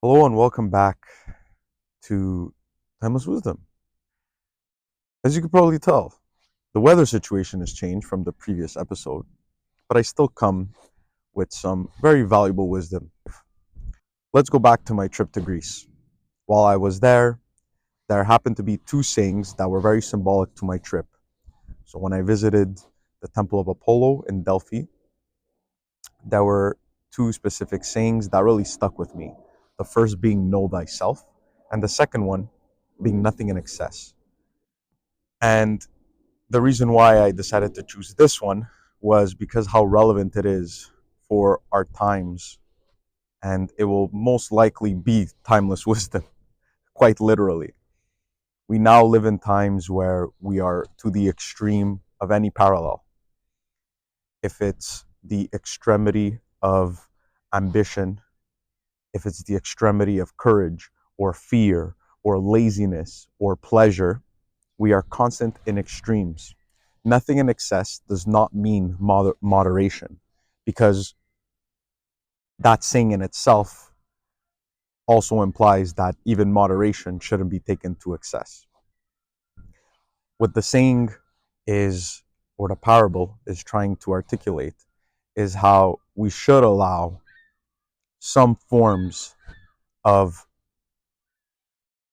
Hello and welcome back to Timeless Wisdom. As you can probably tell, the weather situation has changed from the previous episode, but I still come with some very valuable wisdom. Let's go back to my trip to Greece. While I was there happened to be two sayings that were very symbolic to my trip. So when I visited the Temple of Apollo in Delphi, there were two specific sayings that really stuck with me. The first being know thyself, and the second one being nothing in excess. And the reason why I decided to choose this one was because how relevant it is for our times, and it will most likely be timeless wisdom, quite literally. We now live in times where we are to the extreme of any parallel. If it's the extremity of ambition, if it's the extremity of courage or fear or laziness or pleasure, we are constant in extremes. Nothing in excess does not mean moderation, because that saying in itself also implies that even moderation shouldn't be taken to excess. What the saying is, or the parable is trying to articulate, is how we should allow some forms of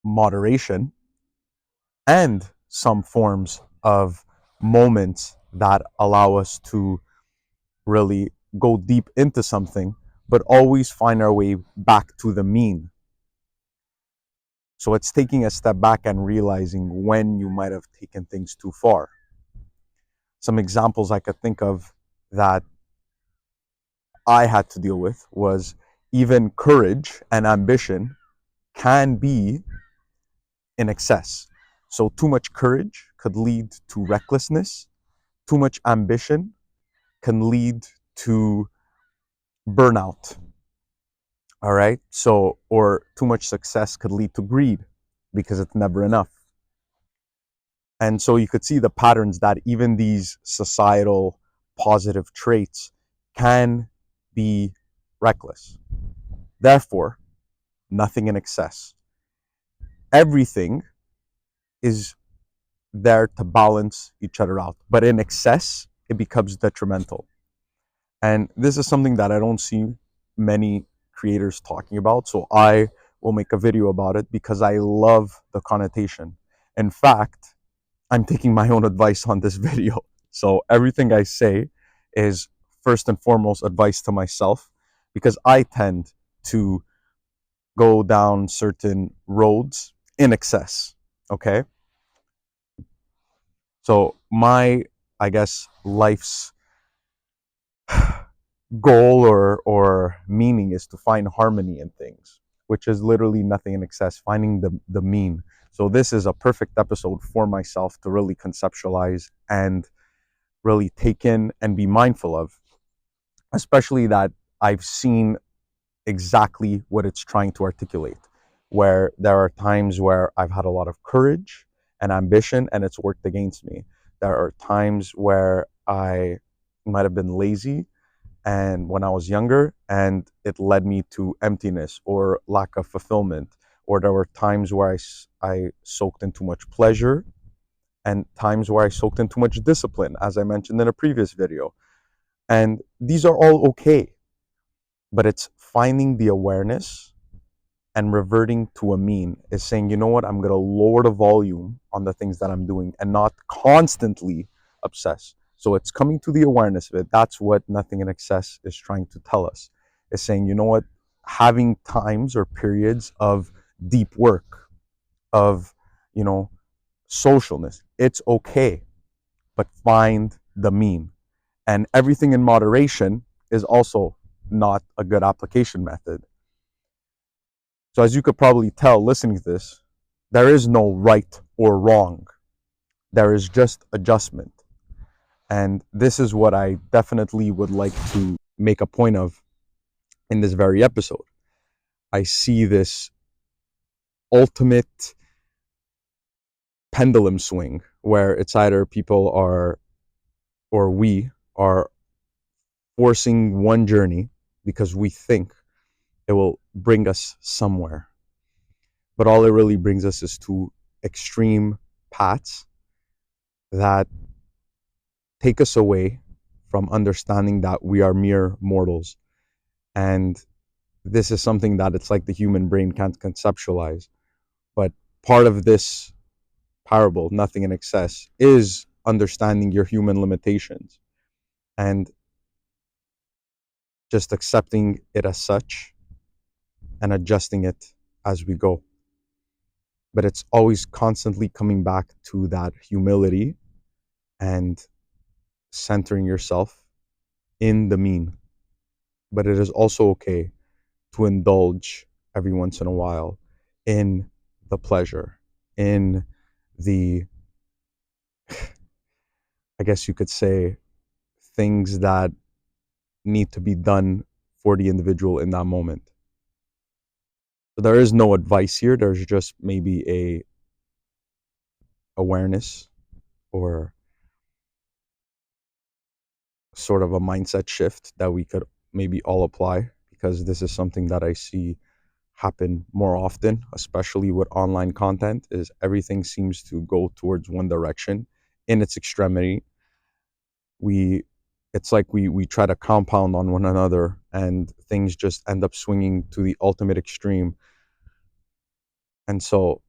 moderation and some forms of moments that allow us to really go deep into something, but always find our way back to the mean. So it's taking a step back and realizing when you might have taken things too far. Some examples I could think of that I had to deal with was even courage and ambition can be in excess. So too much courage could lead to recklessness, too much ambition can lead to burnout. All right. So, or too much success could lead to greed because it's never enough. And so you could see the patterns that even these societal positive traits can be reckless. Therefore, nothing in excess. Everything is there to balance each other out. But in excess, it becomes detrimental. And this is something that I don't see many creators talking about. So I will make a video about it because I love the connotation. In fact, I'm taking my own advice on this video. So everything I say is first and foremost advice to myself, because I tend to go down certain roads in excess. Okay. So my, I guess, life's goal or meaning is to find harmony in things, which is literally nothing in excess, finding the mean. So this is a perfect episode for myself to really conceptualize and really take in and be mindful of, especially that I've seen exactly what it's trying to articulate, where there are times where I've had a lot of courage and ambition and it's worked against me. There are times where I might have been lazy and when I was younger, and it led me to emptiness or lack of fulfillment. Or there were times where I soaked in too much pleasure, and times where I soaked in too much discipline, as I mentioned in a previous video. And these are all okay, but it's finding the awareness and reverting to a mean, is saying, you know what, I'm going to lower the volume on the things that I'm doing and not constantly obsess. So it's coming to the awareness of it. That's what nothing in excess is trying to tell us. Is saying, you know what, having times or periods of deep work, of, you know, socialness, it's okay, but find the mean. And everything in moderation is also not a good application method. So as you could probably tell listening to this, there is no right or wrong. There is just adjustment. And this is what I definitely would like to make a point of in this very episode. I see this ultimate pendulum swing where it's either people are, or we are forcing one journey because we think It will bring us somewhere. But all it really brings us is to extreme paths that take us away from understanding that we are mere mortals. And this is something that it's like the human brain can't conceptualize. But part of this parable, nothing in excess, is understanding your human limitations and just accepting it as such and adjusting it as we go. But it's always constantly coming back to that humility and centering yourself in the mean. But it is also okay to indulge every once in a while in the pleasure, in the, I guess you could say, things that need to be done for the individual in that moment. So there is no advice here. There's just maybe a awareness or sort of a mindset shift that we could maybe all apply, because this is something that I see happen more often, especially with online content, is everything seems to go towards one direction in its extremity. We it's like we try to compound on one another and things just end up swinging to the ultimate extreme. And so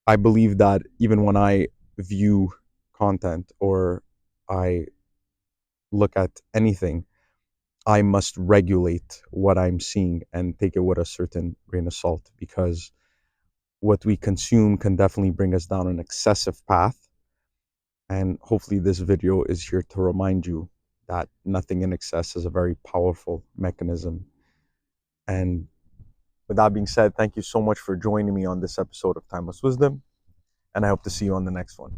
I believe that even when I view content or I look at anything, I must regulate what I'm seeing and take it with a certain grain of salt, because what we consume can definitely bring us down an excessive path. And hopefully, this video is here to remind you that nothing in excess is a very powerful mechanism. And with that being said, thank you so much for joining me on this episode of Timeless Wisdom, and I hope to see you on the next one.